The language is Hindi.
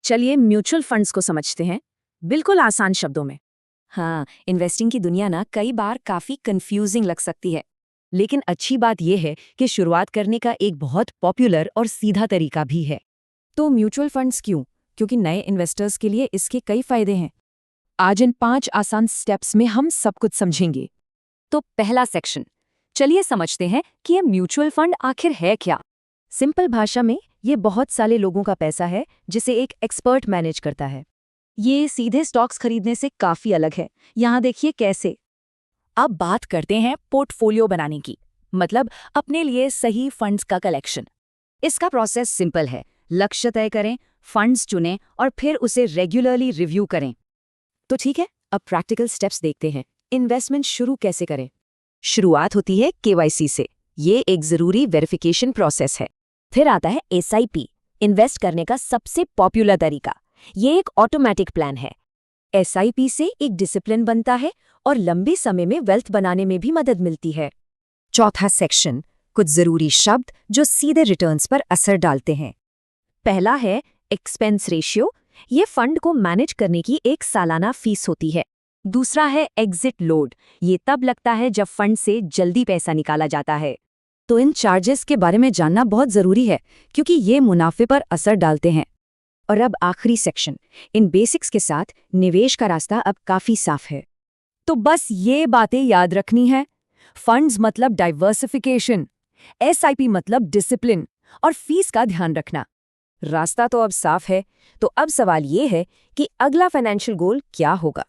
चलिए म्यूचुअल फंड्स को समझते हैं, बिल्कुल आसान शब्दों में। हाँ, इन्वेस्टिंग की दुनिया ना कई बार काफी कंफ्यूजिंग लग सकती है। लेकिन अच्छी बात यह है कि शुरुआत करने का एक बहुत पॉपुलर और सीधा तरीका भी है। तो म्यूचुअल फंड्स क्यों? क्योंकि नए इन्वेस्टर्स के लिए इसके कई फायदे हैं। आज इन 5 आसान स्टेप्स में हम सब कुछ समझेंगे। तो पहला सेक्शन, चलिए समझते हैं कि ये म्यूचुअल फंड आखिर है क्या। सिंपल भाषा में ये बहुत सारे लोगों का पैसा है जिसे एक एक्सपर्ट मैनेज करता है। ये सीधे स्टॉक्स खरीदने से काफी अलग है। यहाँ देखिए कैसे। अब बात करते हैं पोर्टफोलियो बनाने की, मतलब अपने लिए सही फंड्स का कलेक्शन। इसका प्रोसेस सिंपल है। लक्ष्य तय करें, फंड्स चुनें और फिर उसे रेगुलरली रिव्यू करें। तो ठीक है, अब प्रैक्टिकल स्टेप्स देखते हैं। इन्वेस्टमेंट शुरू कैसे करें? शुरुआत होती है केवाईसी से। ये एक जरूरी वेरिफिकेशन प्रोसेस है। फिर आता है एसआईपी, इन्वेस्ट करने का सबसे पॉपुलर तरीका। ये एक ऑटोमेटिक प्लान है। एसआईपी से एक डिसिप्लिन बनता है और लंबे समय में वेल्थ बनाने में भी मदद मिलती है। चौथा सेक्शन, कुछ जरूरी शब्द जो सीधे रिटर्न्स पर असर डालते हैं। पहला है एक्सपेंस रेशियो। ये फंड को मैनेज करने की एक सालाना फीस होती है। दूसरा है एग्जिट लोड। ये तब लगता है जब फंड से जल्दी पैसा निकाला जाता है। तो इन चार्जेस के बारे में जानना बहुत जरूरी है क्योंकि ये मुनाफे पर असर डालते हैं। और अब आखिरी सेक्शन, इन बेसिक्स के साथ निवेश का रास्ता अब काफी साफ है। तो बस ये बातें याद रखनी है। फंड्स मतलब डाइवर्सिफिकेशन, एसआईपी मतलब डिसिप्लिन और फीस का ध्यान रखना। रास्ता तो अब साफ है। तो अब सवाल ये है कि अगला फाइनेंशियल गोल क्या होगा।